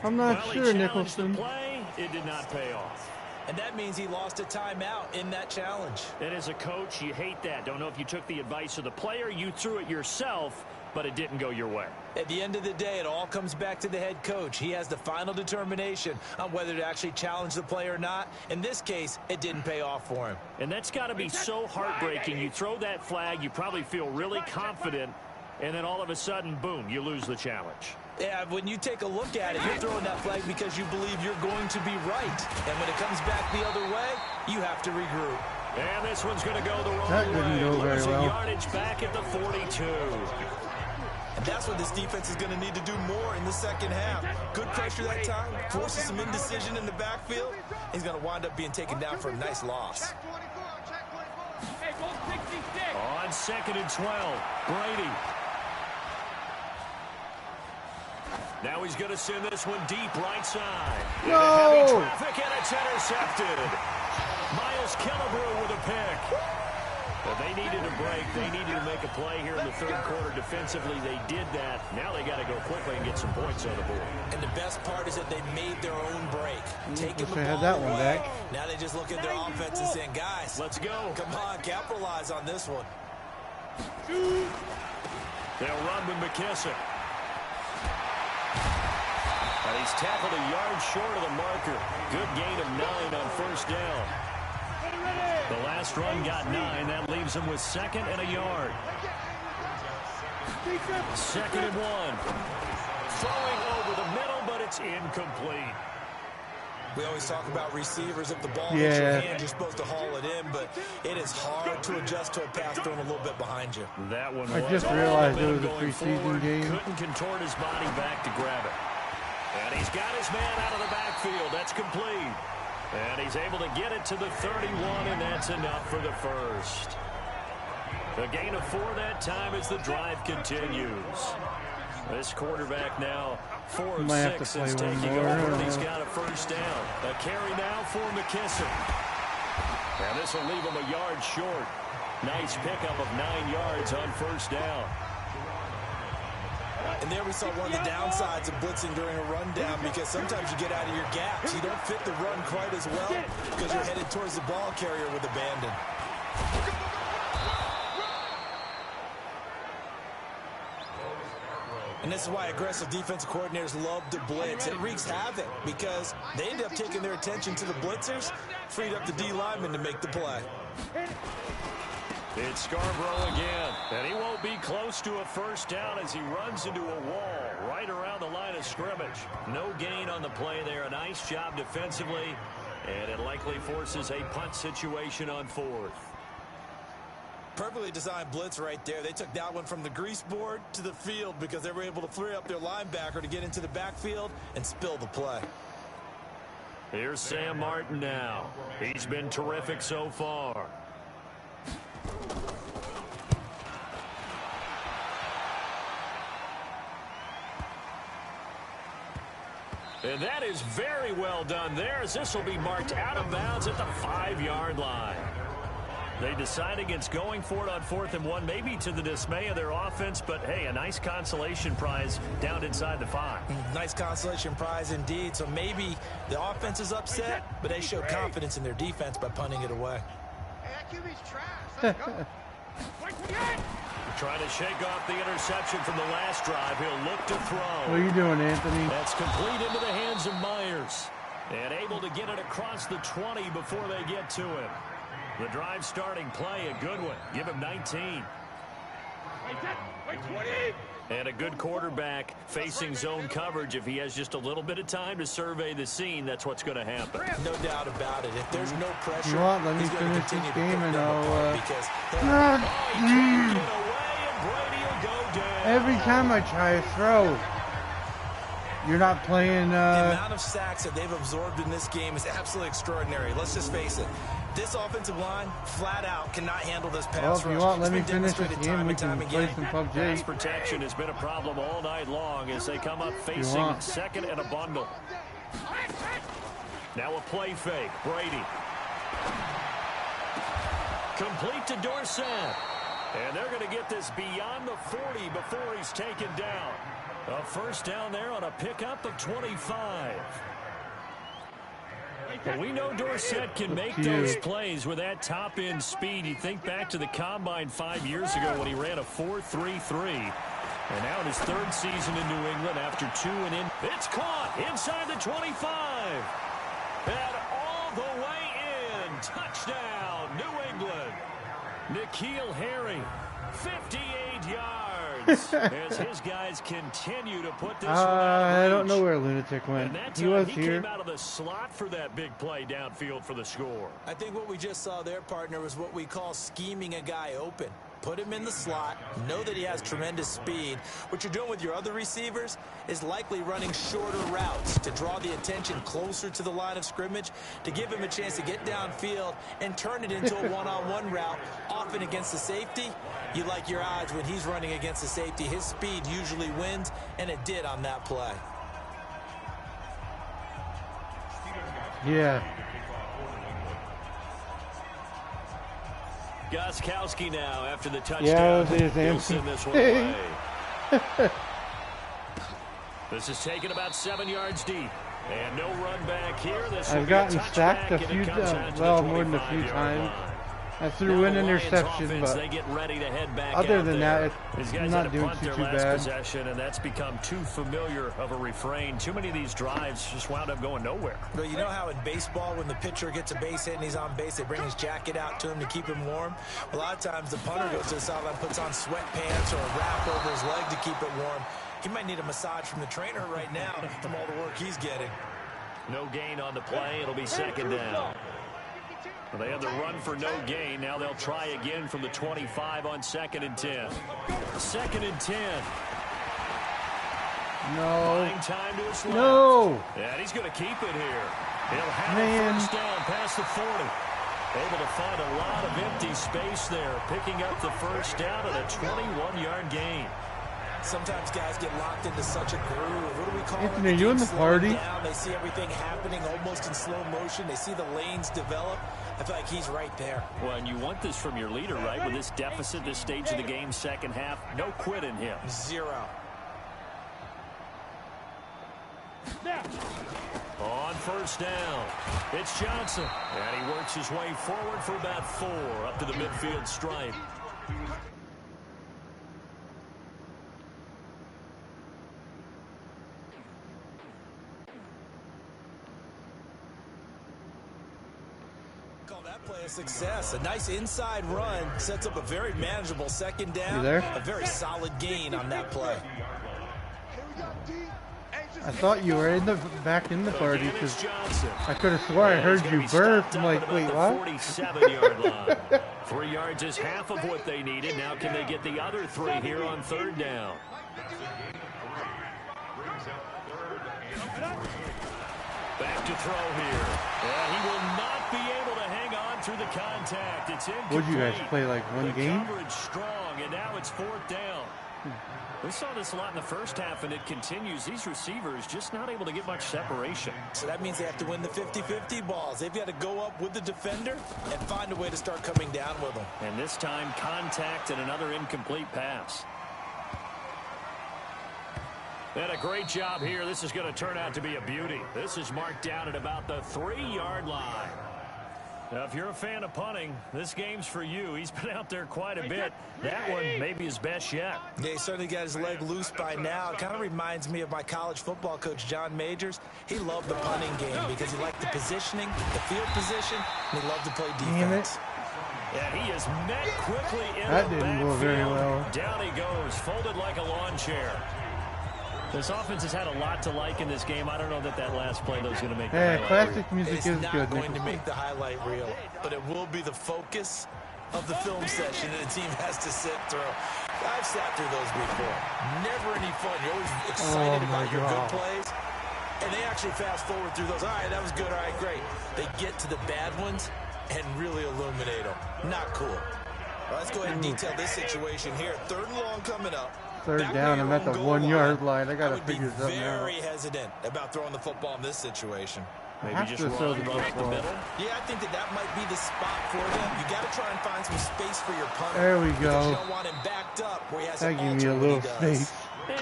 I'm not sure, Nicholson. Play, it did not pay off. And that means he lost a timeout in that challenge. And as a coach, you hate that. Don't know if you took the advice of the player, you threw it yourself, but it didn't go your way. At the end of the day, it all comes back to the head coach. He has the final determination on whether to actually challenge the play or not. In this case, it didn't pay off for him. And that's got to be so heartbreaking. You throw that flag, you probably feel really confident, and then all of a sudden, boom, you lose the challenge. Yeah, when you take a look at it, you're throwing that flag because you believe you're going to be right. And when it comes back the other way, you have to regroup. And this one's going to go the wrong way. That didn't go very well. Yardage back at the 42. And that's what this defense is going to need to do more in the second half. Good pressure that time, forces some indecision in the backfield. He's going to wind up being taken down for a nice loss. On second and 12, Brady. Now he's going to send this one deep right side. No! Heavy traffic, and it's intercepted. Miles Killebrew with a pick. But they needed a break. They needed to make a play here in the third quarter. Defensively, they did that. Now they got to go quickly and get some points on the board. And the best part is that they made their own break. Taking the ball had that one away. back. Now they just look at their offense and saying, guys, let's go. Come on, capitalize on this one. They'll run with McKissick. And he's tackled a yard short of the marker. Good gain of 9 on first down. The last run got 9. That leaves him with second and a yard. Second and 1. Throwing over the middle, but it's incomplete. We always talk about receivers. If the ball hits your hand, you're supposed to haul it in, but it is hard to adjust to a pass thrown a little bit behind you. That one I just realized it was a preseason game. Couldn't contort his body back to grab it. And he's got his man out of the backfield. That's complete. And he's able to get it to the 31, and that's enough for the first. A gain of 4 that time as the drive continues. This quarterback now 4 of 6 since taking over, and he's got a first down. A carry now for McKissick. And this will leave him a yard short. Nice pickup of 9 yards on first down. And there we saw one of the downsides of blitzing during a rundown, because sometimes you get out of your gaps. You don't fit the run quite as well because you're headed towards the ball carrier with abandon. And this is why aggressive defensive coordinators love to blitz. It wreaks havoc because they end up taking their attention to the blitzers, freed up the D lineman to make the play. It's Scarborough again, and he won't be close to a first down as he runs into a wall right around the line of scrimmage. No gain on the play there. A nice job defensively, and it likely forces a punt situation on 4th. Perfectly designed blitz right there. They took that one from the grease board to the field because they were able to free up their linebacker to get into the backfield and spill the play. Here's Sam Martin now. He's been terrific so far. And that is very well done there, as this will be marked out of bounds at the 5-yard line. They decide against going for it on 4th and 1, maybe to the dismay of their offense, but hey, a nice consolation prize down inside the 5. Nice consolation prize indeed. So maybe the offense is upset, but they show confidence in their defense by punting it away. Hey, that QB's trash. Let's go. Trying to shake off the interception from the last drive. He'll look to throw. What are you doing, Anthony? That's complete into the hands of Myers. And able to get it across the 20 before they get to him. The drive starting play, a good one. Give him 19. And a good quarterback facing zone coverage. If he has just a little bit of time to survey the scene, that's what's going to happen. No doubt about it. If there's no pressure, You want? Let me he's going to finish this continue to game put and them I'll. apart because He can't get away, and Brady will go down. Every time I try to throw, you're not playing. the amount of sacks that they've absorbed in this game is absolutely extraordinary. Let's just face it. This offensive line, flat out, cannot handle this pass Well, if you rush. want, let It's me been finish this demonstrated game. time We and time can play again. some Pass PUBG. protection has been a problem all night long as they come up facing want. second and a bundle. Now a play fake. Brady. Complete to Dorsett. And they're going to get this beyond the 40 before he's taken down. A first down there on a pickup of 25. Well, we know Dorsett can make those plays with that top-end speed. You think back to the Combine 5 years ago when he ran a 4.33. And now in his 3rd season in New England after 2 and in. It's caught inside the 25. And all the way in. Touchdown, New England. N'Keal Harry, 58 yards. As his guys continue to put this one out of I don't reach. know where Lunatic went. And that He time was he here. came out of the slot for that big play downfield for the score. I think what we just saw there, partner, was what we call scheming a guy open. Put him in the slot, know that he has tremendous speed. What you're doing with your other receivers is likely running shorter routes to draw the attention closer to the line of scrimmage, to give him a chance to get downfield and turn it into a one-on-one route, often against the safety. You like your odds when he's running against the safety. His speed usually wins, and it did on that play. Yeah. Gostkowski now after the touchdown. Yeah, it was He'll empty. send this one away. This is taken about 7 yards deep. And no run back here. This will I've be a gotten touchback, sacked a and it few comes times. out to Well, the more than a few 25-yard times. line. I Now threw an the Lions interception, offense, but they get ready to head back other out than there. that, These it's guys not had to doing punt too their last bad. possession, and that's become too familiar of a refrain. Too many of these drives just wound up going nowhere. But you know how in baseball, when the pitcher gets a base hit and he's on base, they bring his jacket out to him to keep him warm? A lot of times the punter goes to the sideline, puts on sweatpants or a wrap over his leg to keep it warm. He might need a massage from the trainer right now from all the work he's getting. No gain on the play. It'll be second down. Well, they had the run for no gain. Now they'll try again from the 25 on 2nd and 10. 2nd and 10. no. Buying time to his left. No. And he's going to keep it here. He'll have Man. a first down past the 40. Able to find a lot of empty space there. Picking up the first down at a 21-yard gain. Sometimes guys get locked into such a groove. What do we call Anthony, it? are you in the Slowing party? down. They see everything happening almost in slow motion. They see the lanes develop. I feel like he's right there. Well, and you want this from your leader, right? With this deficit, this stage of the game, second half, no quit in him. 0. On first down, it's Johnson. And he works his way forward for about 4 up to the midfield stripe. Call that play a success. A nice inside run sets up a very manageable second down. You there? A very solid gain on that play. I thought you were in the back in the party Again, it's because Johnson. I could have swore I And heard he's gonna you be burp. stopped I'm up like, at wait, about what? the 47-yard line. 3 yards is half of what they needed. Now can they get the other 3 here on 3rd down? Back to throw here. Yeah, he will not be able to hang on through the contact. It's incomplete. Would you guys play like one the game? Coverage strong, and now it's 4th down. We saw this a lot in the first half, and it continues. These receivers just not able to get much separation. So that means they have to win the 50-50 balls. They've got to go up with the defender and find a way to start coming down with them. And this time, contact and another incomplete pass. And a great job here. This is going to turn out to be a beauty. This is marked down at about the 3-yard line. Now, if you're a fan of punting, this game's for you. He's been out there quite a bit. That one may be his best yet. Yeah, he certainly got his leg loose by now. It kind of reminds me of my college football coach, John Majors. He loved the punting game because he liked the positioning, the field position, and he loved to play defense. And he is met quickly in that the didn't go very well. Down he goes, folded like a lawn chair. This offense has had a lot to like in this game. I don't know that last play, though, is going to make the highlight classic reel. music It's is not good. going to make the highlight reel, but it will be the focus of the film session that the team has to sit through. I've sat through those before. Never any fun. You're always excited about your good plays, and they actually fast forward through those. All right, that was good. All right, great. They get to the bad ones and really illuminate them. Not cool. Well, let's go ahead and detail this situation here. 3rd and long coming up. 3rd down, I'm at the 1-yard line. I got to figure something out. Very hesitant about throwing the football in this situation. Maybe just run up the middle. Yeah, I think that might be the spot for them. You got to try and find some space for your punter. There we go. Because you don't want him backed up where he has That to gave me a little space.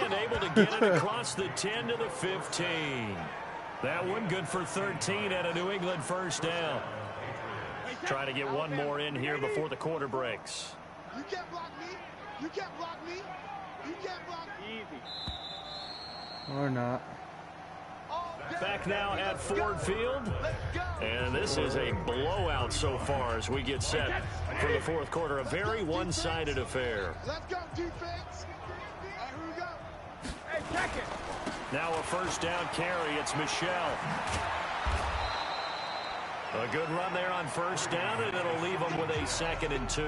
And able to get it across the 10 to the 15. That one good for 13 and a New England 1st down. Trying to get one more in here before the quarter breaks. You can't block me. You can't block me. You can't block me. Easy. Or not. Back now at Ford Field. And this is a blowout so far as we get set for the 4th quarter. A very one-sided affair. Let's go, defense. Here we go. Hey, check it. Now a 1st down carry. It's Michelle. A good run there on 1st down, and it'll leave them with a 2nd and 2.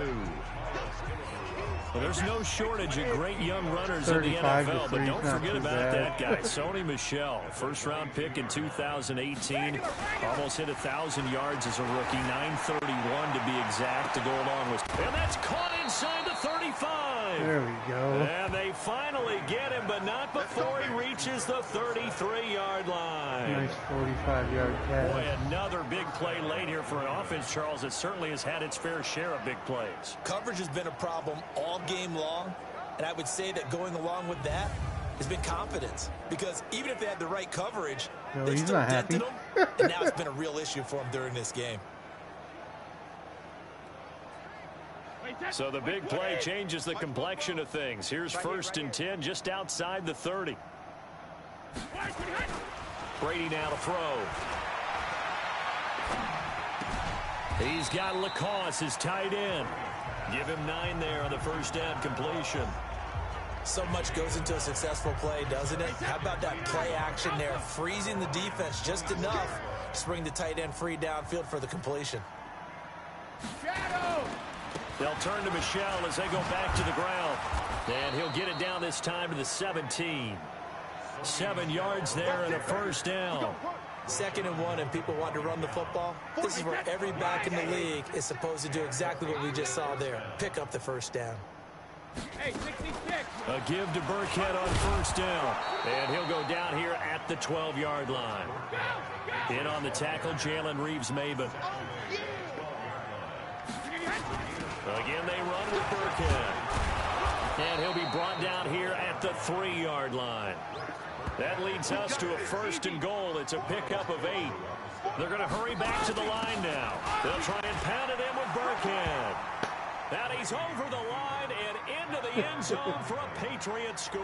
Well, there's no shortage of great young runners in the NFL, but don't forget about that guy, Sony Michel. 1st-round pick in 2018. Almost hit 1,000 yards as a rookie. 931 to be exact to go along with. And that's caught inside the 35. There we go. And they finally get him, but not before he reaches the 33-yard line. Nice 45-yard catch. Boy, another big play late here for an offense, Charles, that certainly has had its fair share of big plays. Coverage has been a problem all game long, and I would say that going along with that has been confidence. Because even if they had the right coverage, they still dented them, and now it's been a real issue for them during this game. So the big play changes the complexion of things. Here's 1st and 10 just outside the 30. Brady now to throw. He's got Lacoste, his tight end. Give him 9 there on the 1st down completion. So much goes into a successful play, doesn't it? How about that play action there, freezing the defense just enough to bring the tight end free downfield for the completion. Shadow. They'll turn to Michel as they go back to the ground. And he'll get it down this time to the 17. 7 yards there and a 1st down. 2nd and 1, and people want to run the football. This is where every back in the league is supposed to do exactly what we just saw there. Pick up the 1st down. Hey, 66. A give to Burkhead on 1st down. And he'll go down here at the 12-yard line. In on the tackle, Jalen Reeves-Maybin. Again, they run with Burkhead. And he'll be brought down here at the 3-yard line. That leads us to a 1st and goal. It's a pickup of 8. They're going to hurry back to the line now. They'll try and pound it in with Burkhead. And he's over the line and into the end zone for a Patriots score.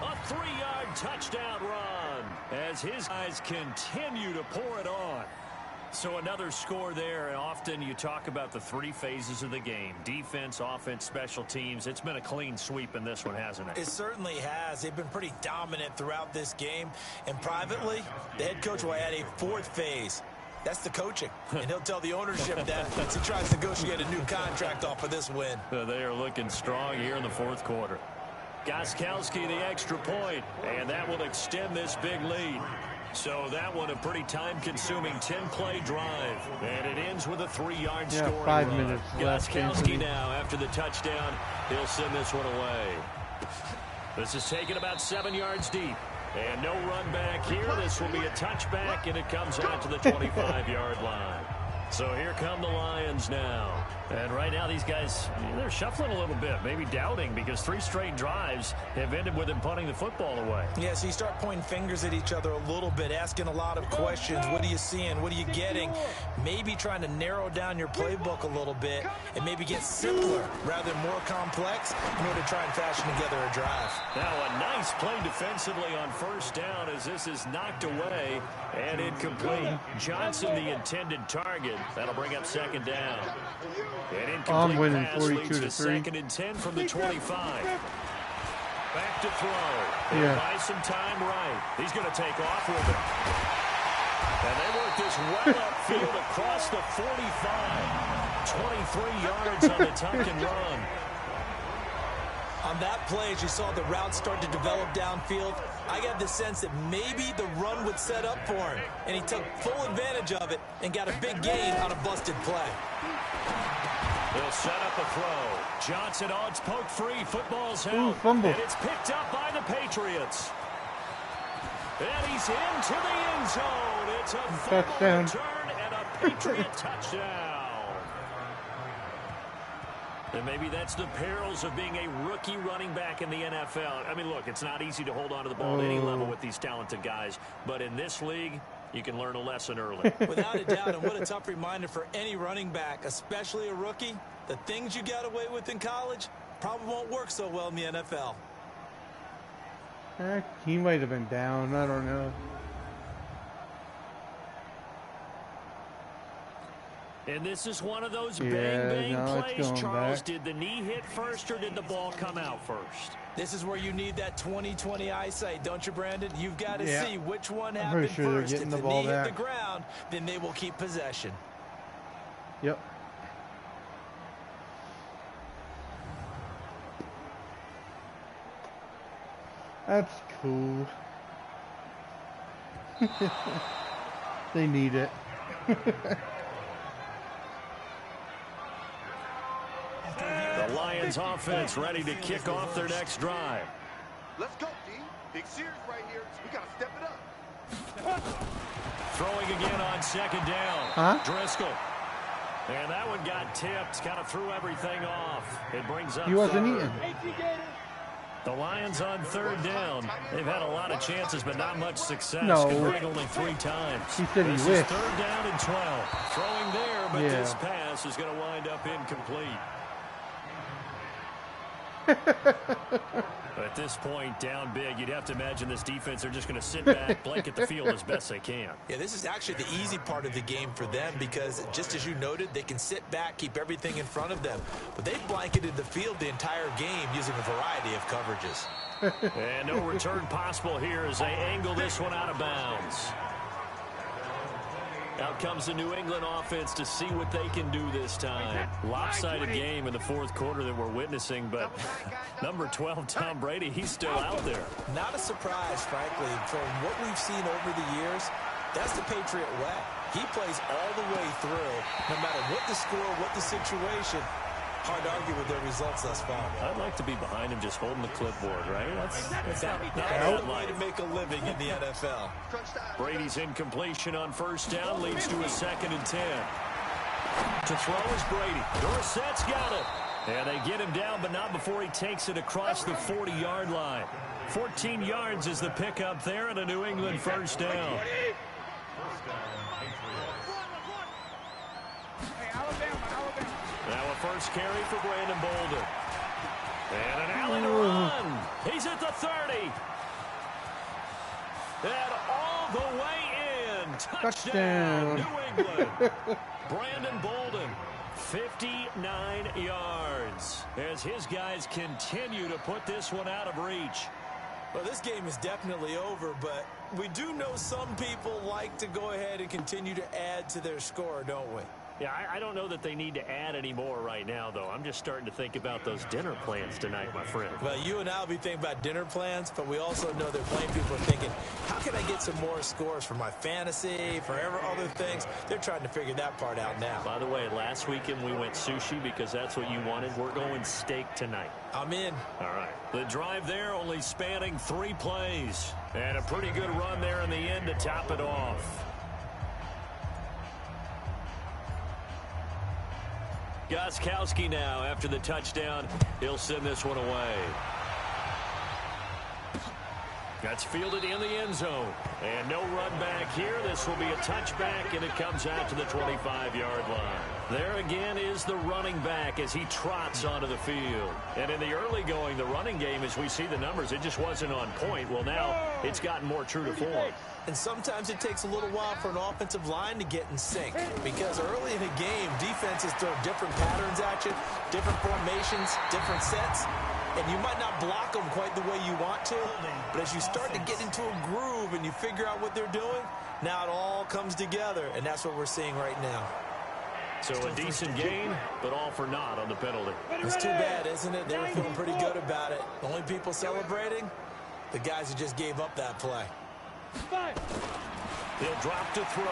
A 3-yard touchdown run as his guys continue to pour it on. So another score there, and often you talk about the 3 phases of the game. Defense, offense, special teams. It's been a clean sweep in this one, hasn't it? It certainly has. They've been pretty dominant throughout this game. And privately, the head coach will add a 4th phase. That's the coaching. And he'll tell the ownership that as he tries to negotiate a new contract off of this win. They are looking strong here in the 4th quarter. Gostkowski the extra point, and that will extend this big lead. So that one a pretty time-consuming 10-play drive. And it ends with a 3-yard scoring 5 run. minutes left. Gostkowski now after the touchdown. He'll send this one away. This is taken about 7 yards deep. And no run back here. This will be a touchback, and it comes out to the 25-yard line. So here come the Lions now. And right now these guys, they're shuffling a little bit, maybe doubting, because 3 straight drives have ended with them punting the football away. Yeah, so you start pointing fingers at each other a little bit, asking a lot of questions. What are you seeing? What are you getting? Maybe trying to narrow down your playbook a little bit and maybe get simpler rather than more complex in order to try and fashion together a drive. Now a nice play defensively on first down as this is knocked away and incomplete. Johnson, the intended target. That'll bring up second down. An incomplete I'm winning pass 42 leads to to 3. second and 10 from the 25. Back to throw. Yeah. Buy some time right. He's going to take off with it. And they work this well upfield across the 45. 23 yards on the tuck and run. On that play, as you saw the route start to develop downfield, I got the sense that maybe the run would set up for him. And he took full advantage of it and got a big gain on a busted play. They'll set up a throw. Johnson, oh, it's poked free. Football's out. Ooh, fumble. And it's picked up by the Patriots. And he's into the end zone. It's a fumble Touchdown. return and a Patriot touchdown. And maybe that's the perils of being a rookie running back in the NFL. I mean, look, it's not easy to hold on to the ball at any level with these talented guys. But in this league, you can learn a lesson early. Without a doubt, and what a tough reminder for any running back, especially a rookie. The things you got away with in college probably won't work so well in the NFL. He might have been down. I don't know. And this is one of those Yeah, bang-bang no, it's plays, going Charles. back. Did the knee hit first or did the ball come out first? This is where you need that 20/20 eyesight, don't you, Brandon? You've got to Yeah. see which one I'm happened pretty sure they're first. getting If the the ball knee hit back. the ground, then they will keep possession. Yep. That's cool. They need it. The Lions offense ready to kick off their next drive. Let's go, D. Big series right here. We got to step it up. Throwing again on second down. Huh? Driscoll. And that one got tipped. Kind of threw everything off. It brings up He wasn't third. eating. The Lions on third down. They've had a lot of chances, but not much success. No. Converting only 3 times. He said he This is wished. third down and 12. Throwing there, but Yeah. this pass is going to wind up incomplete. At this point, down big, you'd have to imagine this defense are just going to sit back, blanket the field as best they can. Yeah, this is actually the easy part of the game for them because, just as you noted, they can sit back, keep everything in front of them. But they've blanketed the field the entire game using a variety of coverages. And no return possible here as they angle this one out of bounds. Out comes the New England offense to see what they can do this time. Lopsided game in the fourth quarter that we're witnessing, but number 12, Tom Brady, he's still out there. Not a surprise, frankly, from what we've seen over the years. That's the Patriot way. He plays all the way through, no matter what the score, what the situation. Hard to argue with their results thus far. I'd like to be behind him just holding the clipboard, right? That's not That's the way to make a living in the NFL. Brady's incompletion on first down leads to a second and 10. To throw is Brady. Dorsett's got it. And they get him down, but not before he takes it across the 40-yard line. 14 yards is the pickup there and a New England first down. Now a first carry for Brandon Bolden. And an alley to run. He's at the 30. And all the way in. Touchdown, New England. Brandon Bolden, 59 yards. As his guys continue to put this one out of reach. Well, this game is definitely over, but we do know some people like to go ahead and continue to add to their score, don't we? Yeah, I don't know that they need to add any more right now, though. I'm just starting to think about those dinner plans tonight, my friend. Well, you and I will be thinking about dinner plans, but we also know that plenty of people are thinking, how can I get some more scores for my fantasy, for other things? They're trying to figure that part out now. By the way, last weekend we went sushi because that's what you wanted. We're going steak tonight. I'm in. All right. The drive there only spanning 3 plays. And a pretty good run there in the end to top it off. Gostkowski now after the touchdown. He'll send this one away. That's fielded in the end zone. And no run back here. This will be a touchback, and it comes out to the 25-yard line. There again is the running back as he trots onto the field. And in the early going, the running game, as we see the numbers, it just wasn't on point. Well, now it's gotten more true to form. And sometimes it takes a little while for an offensive line to get in sync, because early in a game, defenses throw different patterns at you, different formations, different sets, and you might not block them quite the way you want to, but as you start to get into a groove and you figure out what they're doing, now it all comes together, and that's what we're seeing right now. So a decent gain, but all for naught on the penalty. It's too bad, isn't it? They were feeling pretty good about it. The only people celebrating, the guys who just gave up that play. He'll drop to throw.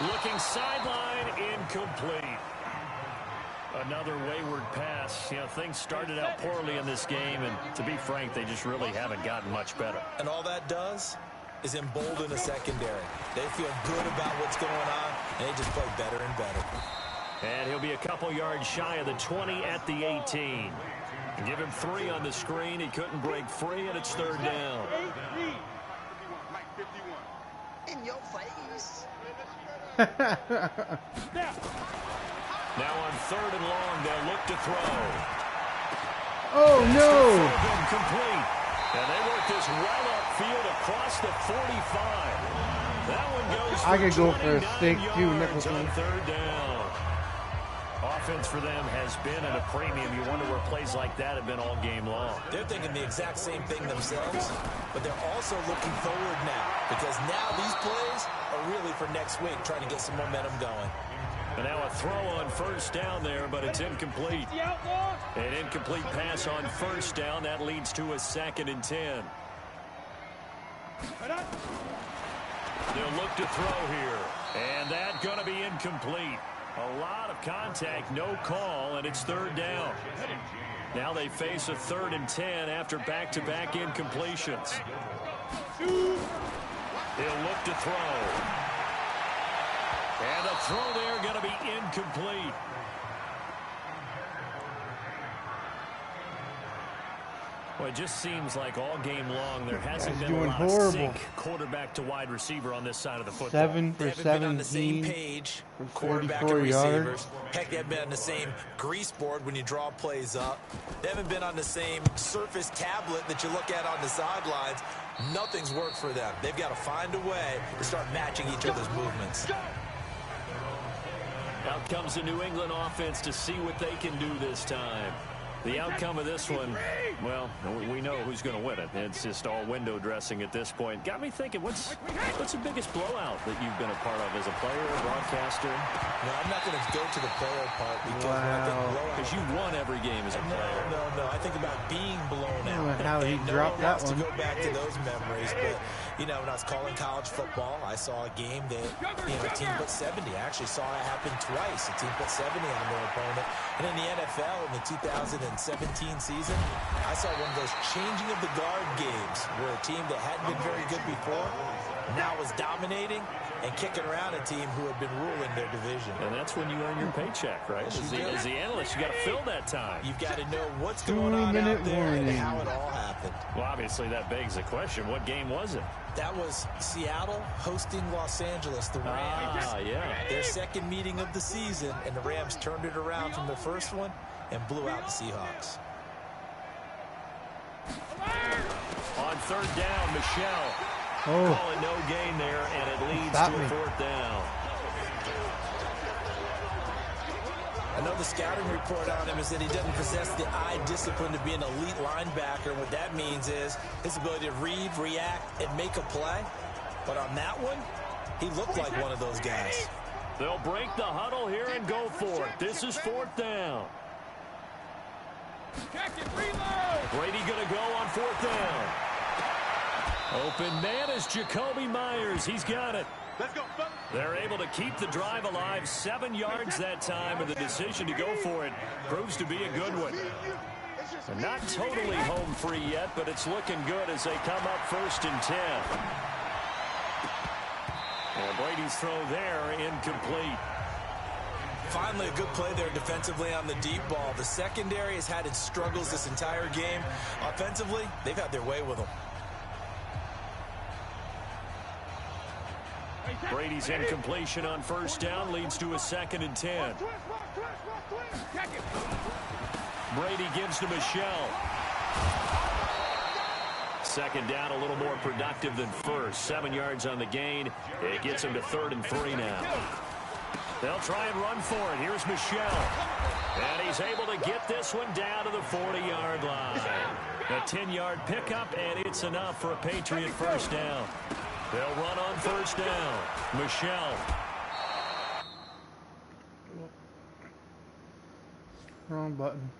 Looking sideline, incomplete. Another wayward pass. You know, things started out poorly in this game, and to be frank, they just really haven't gotten much better. And all that does is embolden the secondary. They feel good about what's going on, and they just play better and better. And he'll be a couple yards shy of the 20 at the 18. Give him 3 on the screen. He couldn't break free, and it's 3rd down. In your face. Now on 3rd and long, they'll look to throw. Oh, no. Complete. And they work this well upfield across the 45. That one goes for I could go for a steak too, yards Nicholson. on 3rd down. Offense for them has been at a premium. You wonder where plays like that have been all game long. They're thinking the exact same thing themselves, but they're also looking forward now, because now these plays are really for next week, trying to get some momentum going. And now a throw on 1st down there, but it's incomplete. An incomplete pass on 1st down. That leads to a 2nd and 10. They'll look to throw here. And that's going to be incomplete. A lot of contact, no call, and it's 3rd down. Now they face a 3rd and 10 after back-to-back incompletions. He'll look to throw. And the throw there going to be incomplete. Well, it just seems like all game long there hasn't been a lot of sync quarterback to wide receiver on this side of the football. 7 for They haven't 17. been on the same page, for quarterback and 44 receivers. yards. Heck, they haven't been on the same grease board when you draw plays up. They haven't been on the same surface tablet that you look at on the sidelines. Nothing's worked for them. They've got to find a way to start matching each other's movements. Out comes the New England offense to see what they can do this time. The outcome of this one, well, we know who's going to win it. It's just all window dressing at this point. Got me thinking, what's the biggest blowout that you've been a part of as a player, a broadcaster? No, I'm not going to go to the player part because when I think blowout, because you won every game as a player. No. I think about being blown I don't out. know how he And dropped no one that wants one. to go back to those memories, but you know, when I was calling college football, I saw a game that a team put 70. I actually saw it happen twice. A team put 70 on their opponent. And in the NFL, in the 2017 season, I saw one of those changing of the guard games where a team that hadn't been very good before now was dominating and kicking around a team who had been ruling their division. And that's when you earn your paycheck, right? Yes, As the analyst, you got to fill that time. You've got to know what's going on out there and how it all happened. Well, obviously, that begs the question, what game was it? That was Seattle hosting Los Angeles, the Rams. Yeah. Their second meeting of the season, and the Rams turned it around from their first one and blew out the Seahawks. On 3rd down, Michelle. Calling no gain there, and it leads to a 4th down. I know the scouting report on him is that he doesn't possess the eye discipline to be an elite linebacker. What that means is his ability to read, react, and make a play. But on that one, he looked like one of those guys. They'll break the huddle here and go for it. This is 4th down. Brady going to go on 4th down. Open man is Jacoby Myers. He's got it. Let's go. They're able to keep the drive alive. 7 yards that time, and the decision to go for it proves to be a good one. They're not totally home free yet, but it's looking good as they come up 1st and 10. And Brady's throw there incomplete. Finally, a good play there defensively on the deep ball. The secondary has had its struggles this entire game. Offensively, they've had their way with them. Brady's incompletion on 1st down leads to a 2nd and 10. Brady gives to Michelle. 2nd down, a little more productive than 1st. 7 yards on the gain. It gets him to 3rd and 3 now. They'll try and run for it. Here's Michelle. And he's able to get this one down to the 40-yard line. A 10-yard pickup, and it's enough for a Patriot 1st down. They'll run on 1st down. Michelle. Wrong button.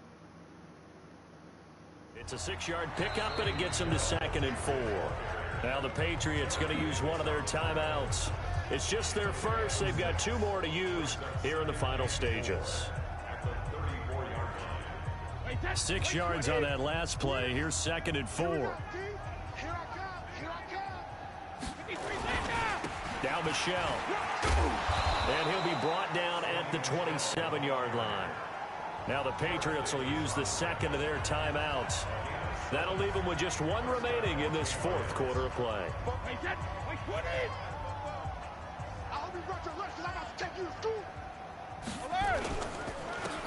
It's a 6-yard pickup, and it gets them to 2nd and 4. Now the Patriots going to use one of their timeouts. It's just their first. They've got 2 more to use here in the final stages. 6 yards on that last play. Here's 2nd and 4. Down Michelle. And he'll be brought down at the 27-yard line. Now the Patriots will use the 2nd of their timeouts. That'll leave them with just 1 remaining in this 4th quarter of play.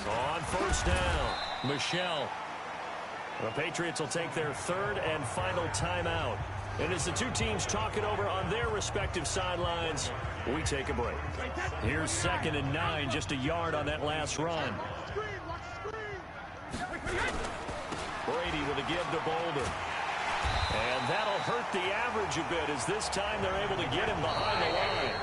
On 1st down, Michelle. The Patriots will take their 3rd and final timeout. And as the 2 teams talk it over on their respective sidelines, we take a break. Here's 2nd and 9, just a yard on that last run. Brady with a give to Bolden. And that'll hurt the average a bit as this time they're able to get him behind the line.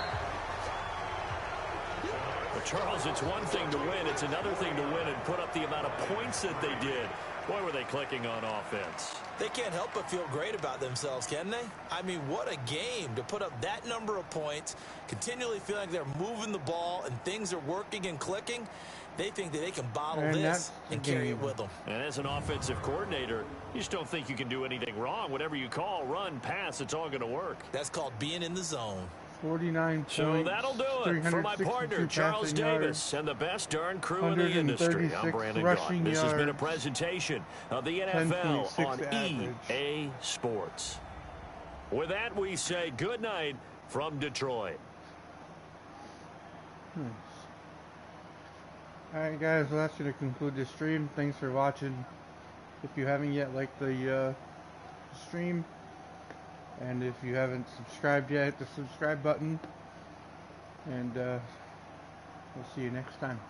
But Charles, it's one thing to win. It's another thing to win and put up the amount of points that they did. Boy, were they clicking on offense. They can't help but feel great about themselves, can they? I mean, what a game to put up that number of points, continually feeling like they're moving the ball and things are working and clicking. They think that they can bottle this and carry it with them. And as an offensive coordinator, you just don't think you can do anything wrong. Whatever you call, run, pass, it's all going to work. That's called being in the zone. 49 points. So that'll do it for my partner, Charles Davis, and the best darn crew in the industry. I'm Brandon Gault. This has been a presentation of the NFL on EA Sports. With that, we say good night from Detroit. All right, guys, well, that's going to conclude this stream. Thanks for watching. If you haven't yet liked the stream, and if you haven't subscribed yet, hit the subscribe button. And we'll see you next time.